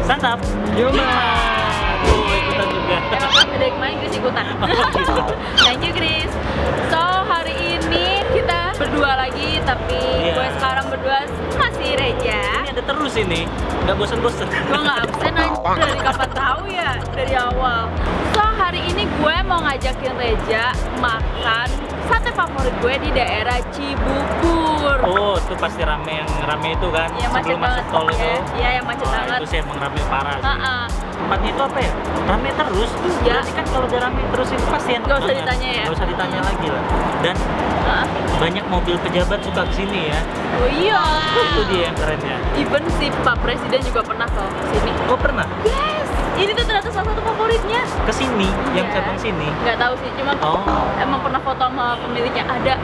Santap. Jumat. Ikutan juga. Emang dari kemarin Chris ikutan. Thank you Chris. So hari ini kita berdua lagi, tapi gue sekarang berdua masih Reja. Ini ada terus ini, nggak bosan-bosan. Gue nggak absen aja dari kapan tahu ya, dari awal. So hari ini gue mau ngajakin Reja makan sate favorit gue di daerah Cibubur. Oh, itu pasti rame, yang rame itu kan? Iya, macet sebelum masuk banget tol itu. Iya, yang macet banget. Itu sih emang rame parah sih. Tempatnya itu apa ya? Rame terus. Iya. Berarti kan kalau udah rame terus itu pasti enak Gak usah banget. ditanya ya. Gak usah ditanya lagi lah. Dan banyak mobil pejabat suka kesini ya. Oh iya. Itu dia yang kerennya. Even si Pak Presiden juga pernah ke sini. Oh pernah? Yes. Ini tuh ternyata salah satu favoritnya. Kesini, yang Iya. cabang sini. Nggak tahu sih, cuma emang pernah foto sama pemiliknya ada.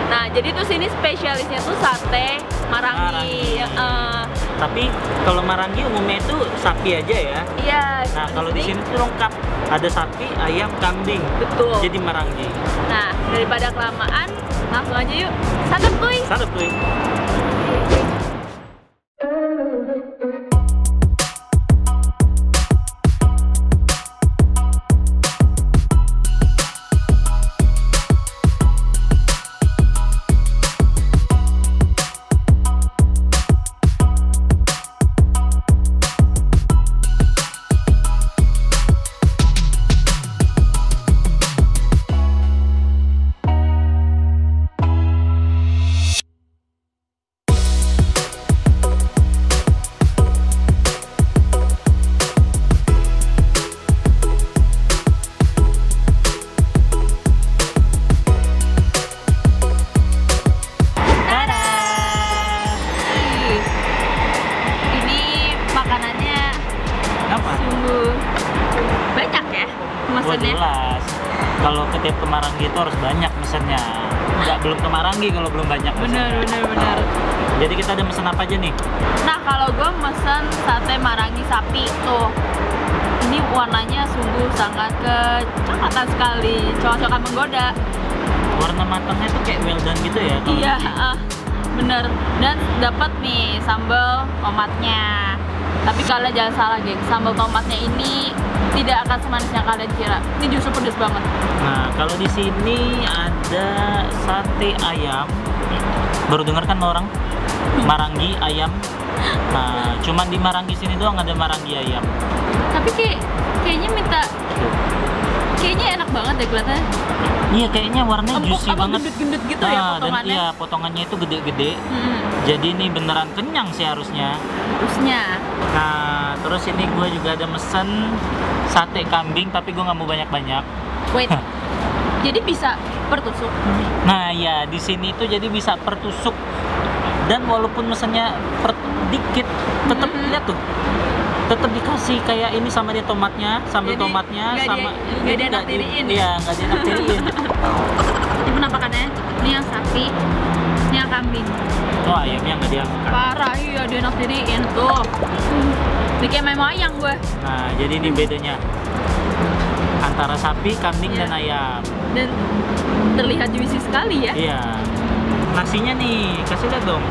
Nah, jadi tuh sini spesialisnya tuh sate Marangi. Tapi kalau Marangi umumnya itu sapi aja ya. Iya. Nah, kalau di sini tuh lengkap. Ada sapi, ayam, kambing. Betul. Jadi Marangi. Nah, daripada kelamaan, langsung aja yuk. Santap kuy. Santap kuy. Jelas, kalau ke Marangi itu harus banyak mesennya. Nggak belum ke Marangi kalau belum banyak mesennya. Bener. Jadi kita ada mesen apa aja nih? Nah kalau gue mesen sate Marangi sapi tuh. Ini warnanya sungguh sangat kecoklatan sekali, coklat-coklat menggoda. Warna matangnya tuh kayak well done gitu ya? Iya, bener. Dan dapat nih sambal tomatnya. Tapi kalian jangan salah geng, sambal tomatnya ini tidak akan semanis yang kalian kira. Ini justru pedas banget. Nah, kalau di sini ada sate ayam. Baru dengar kan orang? Marangi ayam. Nah, cuman di Marangi sini doang ada Marangi ayam. Tapi kayaknya enak banget deh kelihatannya. Iya, kayaknya warnanya juicy banget. Gendut-gendut gitu ya potongannya. Dan iya, potongannya itu gede-gede. Jadi ini beneran kenyang sih harusnya. Nah, terus ini gue juga ada mesen sate kambing, tapi gue nggak mau banyak-banyak. Wait, jadi bisa per tusuk? Nah ya, di sini tuh jadi bisa per tusuk. Dan walaupun mesennya dikit, tetap lihat tuh, tetap dikasih kayak ini sama dia tomatnya, sambal tomatnya, sama nggak dianaktiriin. Iya, nggak dianaktiriin. Ini penampakannya, ini yang sapi, ini yang kambing. Oh, ayamnya nggak diangkat. Parah, iya dianaktiriin tuh. Bikin memo ayam gue. Nah, jadi ini bedanya antara sapi, kambing, dan ayam. Dan terlihat juicy sekali ya. Iya. Nasinya nih, kasih lihat dong.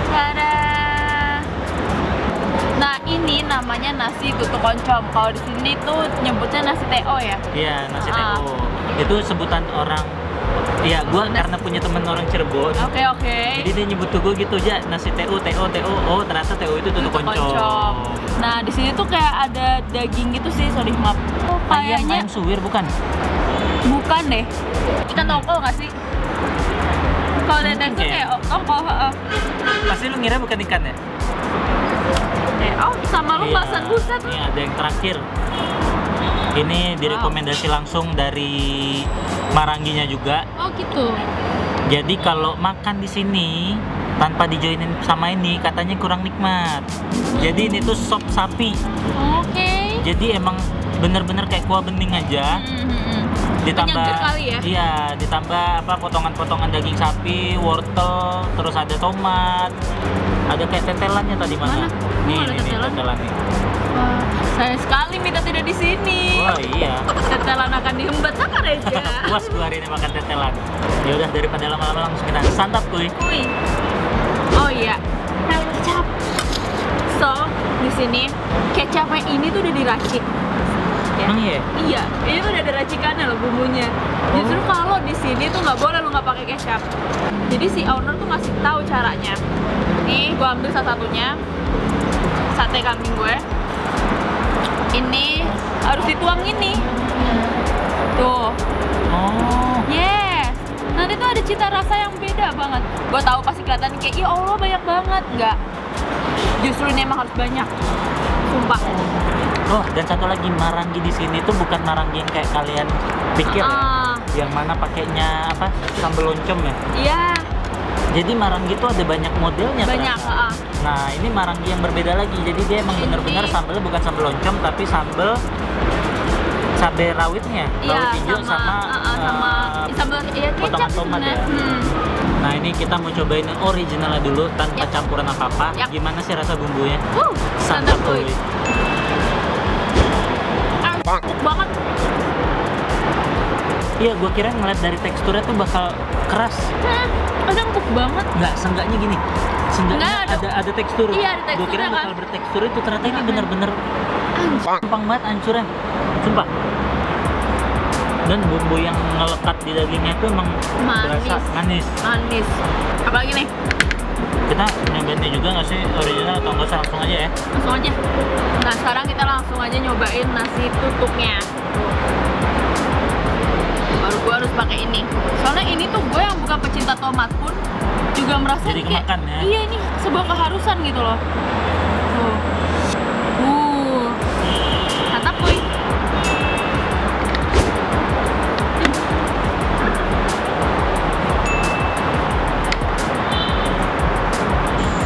Tada. Nah, ini namanya nasi tutuk oncom. Kalau di sini tuh nyebutnya nasi TO ya? Iya, nasi TO. Itu sebutan orang. Iya, gue karena punya temen orang Cirebon. Oke. Jadi dia nyebut tuh gue gitu aja, nasi TO. Oh, ternyata TO itu tutuk oncom. Nah, di sini tuh kayak ada daging gitu sih, sorry maaf. Ayam suwir bukan? Bukan deh. Ikan tongkol nggak sih? Kalau dari tekstur kayak tongkol. Pasti lu ngira bukan ikan ya? Sama lu bahasan buset. Ini ada yang terakhir. Ini direkomendasi langsung dari Maranginya juga. Oh gitu. Jadi kalau makan di sini tanpa dijoinin sama ini katanya kurang nikmat. Jadi ini tuh sop sapi. Oke. Jadi emang bener-bener kayak kuah bening aja. Ditambah kali ya? Iya, ditambah potongan-potongan daging sapi, wortel, terus ada tomat. Ada kayak tetelannya tadi mana? Nih, tetelannya. Sayang sekali Mita tidak di sini. Oh iya. Tetelan akan diembat sama Reja. Puas gue hari ini makan tetelan. Ya udah daripada lama-lama langsung kita santap kuy. Oh iya. Kecap. So, di sini kecapnya ini tuh udah diracik. Ya. Emang iya? Iya, ini tuh udah ada racikannya loh bumbunya. Justru kalau di sini tuh nggak boleh lu nggak pakai kecap. Jadi si owner tuh ngasih tahu caranya. Nih, gua ambil salah satunya sate kambing gue. Ini harus dituang ini. Tuh. Oh. Yes. Nanti tuh ada cita rasa yang beda banget. Gue tahu pasti kelihatan kayak, ya Allah banyak banget. Enggak. Justru ini emang harus banyak. Sumpah. Oh, dan satu lagi, marangi di sini tuh bukan marangi yang kayak kalian pikir ya. Yang mana pakainya apa? Sambal loncom ya? Iya. Jadi marangi tuh ada banyak modelnya. Banyak. ternyata. Nah, ini marangi yang berbeda lagi. Jadi dia emang bener-bener sambalnya bukan sambal loncom tapi sambal cabai rawitnya, rawit hijau sama sambal ya, potongan kecap tomat ya. Nah, ini kita mau cobain yang originalnya dulu tanpa campuran apa-apa. Gimana sih rasa bumbunya? Santap kuy. Empuk banget. Iya, gue kira ngeliat dari teksturnya tuh bakal keras. Ada empuk banget. Nggak, seenggaknya gini. Seenggaknya Nggak, ada tekstur. Iya, ada Gue kira teksturnya, bakal kan? bertekstur itu, ternyata ini bener-bener gampang banget hancurnya. Sumpah. Dan bumbu yang ngelekat di dagingnya itu emang berasa manis. Manis. Apalagi nih? Kita nyobainnya juga nggak sih original atau nggak usah langsung aja ya? Langsung aja. Nah, sekarang kita langsung aja nyobain nasi tutupnya. Baru gue harus pakai ini. Soalnya ini tuh gue yang bukan pecinta tomat pun juga merasa jadi kayak, kemakan ya? iya ini sebuah keharusan gitu loh. Mantap kuy.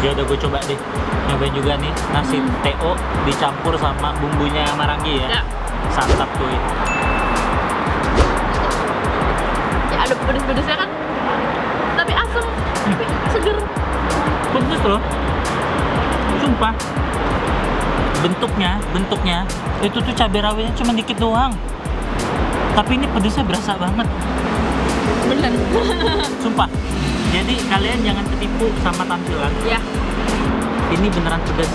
Ya udah, gue coba deh nyobain juga nih nasi TO dicampur sama bumbunya marangi ya. Santap kuy. Ya ada pedes-pedesnya kan, tapi asem, tapi seger. Pedes loh, sumpah. Bentuknya itu tuh cabai rawitnya cuma dikit doang, tapi ini pedesnya berasa banget. Bener. Sumpah. Jadi kalian jangan ketipu sama tampilan. Ya. Ini beneran pedes.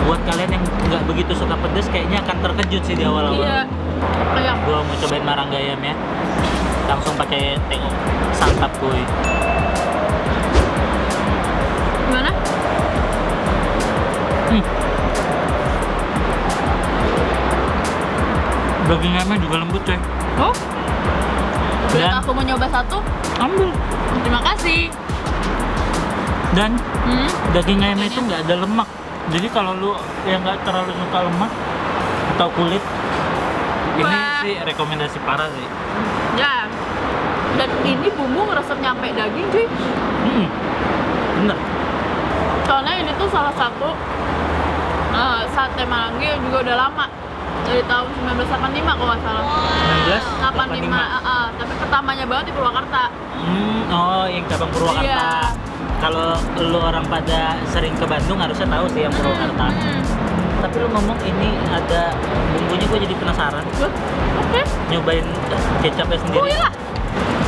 Buat kalian yang nggak begitu suka pedes, kayaknya akan terkejut sih di awal-awal. Iya. Kayak Gua mau cobain maranggayam ya. Langsung pakai TO. Santap kuy. gimana? Daging ayamnya juga lembut coy. Oh? Dan Aku mau nyoba satu. ambil. Terima kasih. Dan daging ayamnya itu nggak ada lemak. Jadi kalau lu yang nggak terlalu suka lemak atau kulit, ini Wah. sih rekomendasi parah sih. Ya. Dan ini bumbu ngeresep nyampe daging cuy. Bener. Soalnya ini tuh salah satu sate Marangi yang juga udah lama. Dari tahun 1985 kalau nggak salah. 1985. Tapi pertamanya banget di Purwakarta. Oh, yang cabang Purwakarta. Iya. Kalau lu orang pada sering ke Bandung harusnya tahu sih yang Purwakarta. Tapi lu ngomong ini ada bumbunya, gue jadi penasaran. Oke. Nyobain kecapnya sendiri. Oh iya.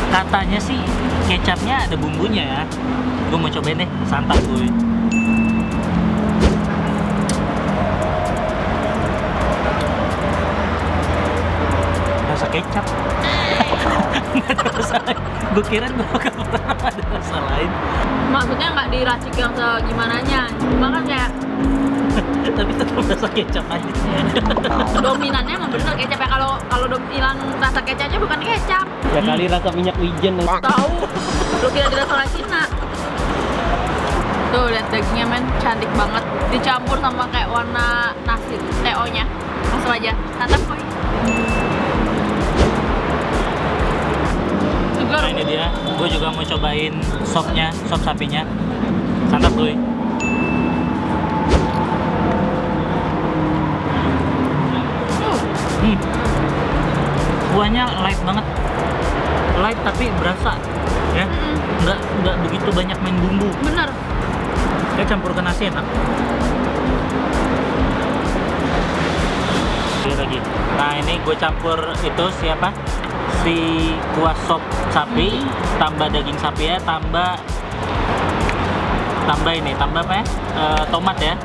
Katanya sih kecapnya ada bumbunya ya. Gue mau cobain deh, santap gue. Rasa kecap. Nggak ada rasa lain. Gue kira gue bakal pernah ada rasa lain. Maksudnya nggak diracik yang segimananya. Cuma kan kayak Tapi tetap rasa kecap aja. dominannya emang bener kecap ya. Kalau hilang rasa kecapnya bukan kecap. Ya kali rasa minyak wijen. Tahu. Lu kira di restoran Cina. Tuh lihat dagingnya men, cantik banget. Dicampur sama kayak warna nasi TO-nya. Langsung aja. Santap boy. Nah ini dia, gue juga mau cobain sopnya, sop sapinya. Santap gue. Kuahnya light banget, light tapi berasa ya, nggak begitu banyak main bumbu. Bener. Ya campur ke nasi enak. Lagi. Nah ini gue campur itu siapa? Si kuah sop sapi, tambah daging sapi ya, tambah ini, tambah apa ya? Tomat ya.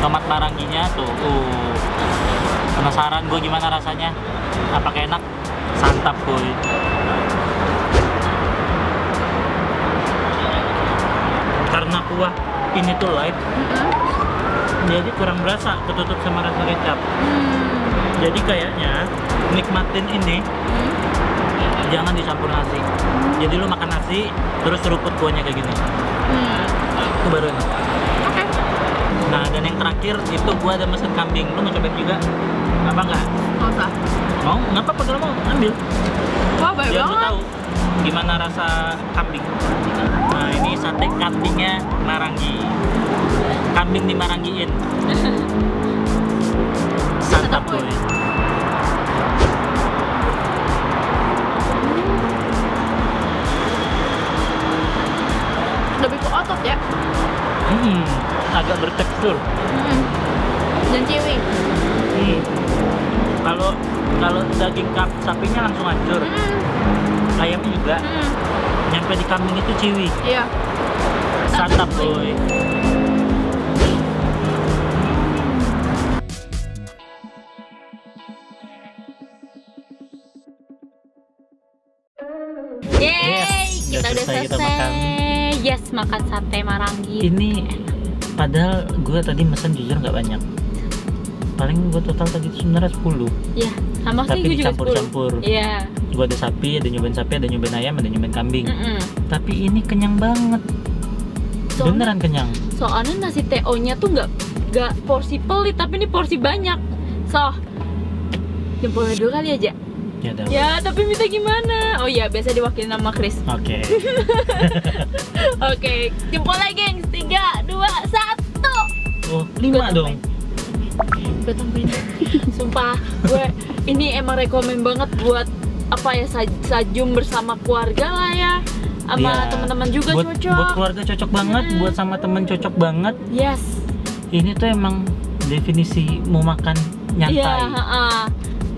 tomat maranginya tuh. Penasaran gue gimana rasanya? Apakah enak? Santap boy. Karena kuah ini tuh light, jadi kurang berasa ketutup sama rasa kecap. Jadi kayaknya nikmatin ini jangan dicampur nasi. Jadi lu makan nasi terus seruput kuahnya kayak gini. Itu baru enak. Oke. Nah, dan yang terakhir itu gua ada mesen kambing. Lu mau cobain juga? Apa enggak? Nggak usah. Mau? Nggak apa-apa kalau mau ambil. Wah, baik Biar lu banget. tahu gimana rasa kambing. Nah, ini sate kambingnya Marangi. Kambing dimaranggiin. Santap boy. Lebih ke otot ya. Agak bertekstur. Dan ciwi. Kalau daging sapinya langsung hancur. Ayamnya juga. Nyampe di kambing itu ciwi. Iya. Santap boy. Yeay, Yes, kita udah selesai kita selesai. makan. Yes, makan sate Marangi. Ini padahal gue tadi mesen jujur nggak banyak. Paling gue total tadi itu sebenarnya 10. Ya, sama sih Tapi gue juga 10. dicampur-campur. Iya. Gue ada sapi, ada nyobain ayam, ada nyobain kambing. Mm-mm. Tapi ini kenyang banget. Beneran kenyang. Soalnya nasi TO-nya tuh nggak porsi pelit, tapi ini porsi banyak. So, jempolnya dulu kali aja. Ya udah. Ya, tapi minta gimana? Oh iya, biasa diwakilin sama Chris. Oke. Oke, jempolnya gengs. 3, 2, 1. Oh, 5 dong. Gue tambahin. Sumpah, gue ini emang rekomen banget buat apa ya, sajum bersama keluarga lah ya. Sama Iya. teman-teman juga Buat cocok. keluarga cocok banget, buat sama temen cocok banget. Yes. Ini tuh emang definisi mau makan nyantai. Iya,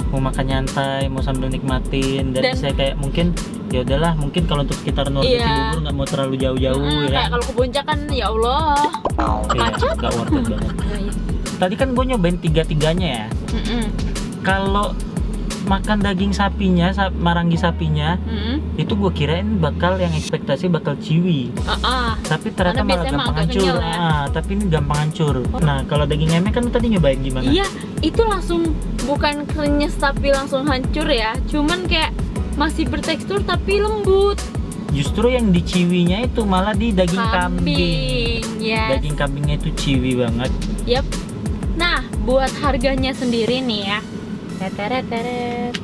Mau makan nyantai, mau sambil nikmatin. Dan Dan- saya kayak mungkin ya udahlah, mungkin kalau untuk sekitar North Iya. Cibubur nggak mau terlalu jauh-jauh ya. Kayak kalau ke puncak kan ya Allah. Iya, macet. nggak worth it banget. Nah, iya. Tadi kan gue nyobain tiga-tiganya ya. Mm-mm. Kalau makan daging sapinya, marangi sapinya, Mm-mm. itu gue kirain yang ekspektasi bakal ciwi. Tapi ternyata Karena malah biasanya gampang agak hancur. kenyal ya. Tapi ini gampang hancur. Nah, kalau daging ayamnya kan lu tadi nyobain gimana? Iya, itu langsung bukan krenyes tapi langsung hancur ya. Cuman kayak masih bertekstur tapi lembut. Justru yang di ciwinya itu malah di daging kambing. Yes. Daging kambingnya itu ciwi banget. Yep. Nah, buat harganya sendiri nih ya. Teret.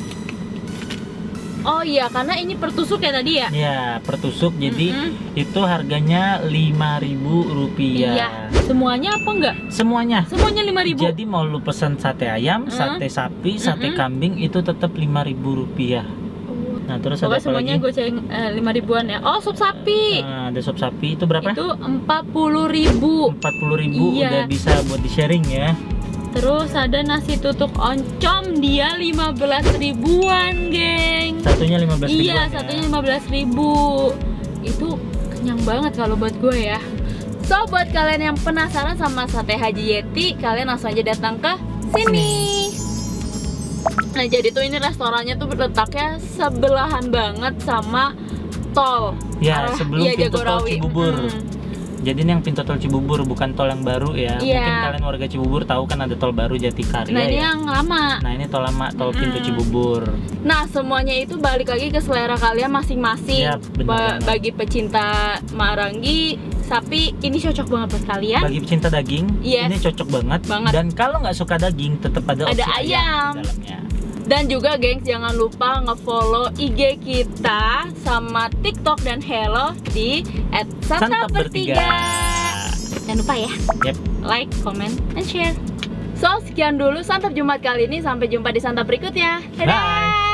Oh iya, karena ini per tusuk ya tadi ya? Ya, per tusuk. Jadi itu harganya Rp5.000. Iya. Semuanya apa enggak? Semuanya. Semuanya 5.000. Jadi mau lu pesan sate ayam, sate sapi, sate kambing itu tetap Rp5.000. Nah, terus ada Pokoknya apa semuanya lagi? gue cari 5.000-an ya. Oh, sup sapi. Nah, ada sop sapi itu berapa? Itu 40.000. 40.000 Iya. udah bisa buat di sharing ya. Terus ada nasi tutuk oncom, dia 15.000-an, geng. Satunya 15.000. Iya, satunya 15.000. Itu kenyang banget kalau buat gue ya. So, buat kalian yang penasaran sama sate Haji Yeti, kalian langsung aja datang ke sini. Nah, jadi tuh ini restorannya tuh letaknya sebelahan banget sama tol. Ya, sebelum pintu tol Jagorawi. Cibubur. Jadi ini yang pintu tol Cibubur, bukan tol yang baru ya. Iya. Mungkin kalian warga Cibubur tahu kan ada tol baru Jatikarya Nah, ini ya. yang lama. Nah, ini tol lama, tol pintu Cibubur. Nah, semuanya itu balik lagi ke selera kalian masing-masing. Yap, benar banget. Bagi pecinta Marangi, sapi ini cocok banget buat kalian. Bagi pecinta daging, Yes. ini cocok banget. Banget. Dan kalau nggak suka daging, tetap ada opsi ayam. di dalamnya. Dan juga gengs, jangan lupa nge-follow IG kita sama TikTok dan Hello di @santapbertiga. Jangan lupa ya, Yep. like, comment, and share. So, sekian dulu Santap Jumat kali ini. Sampai jumpa di Santap berikutnya. Dadah! Bye.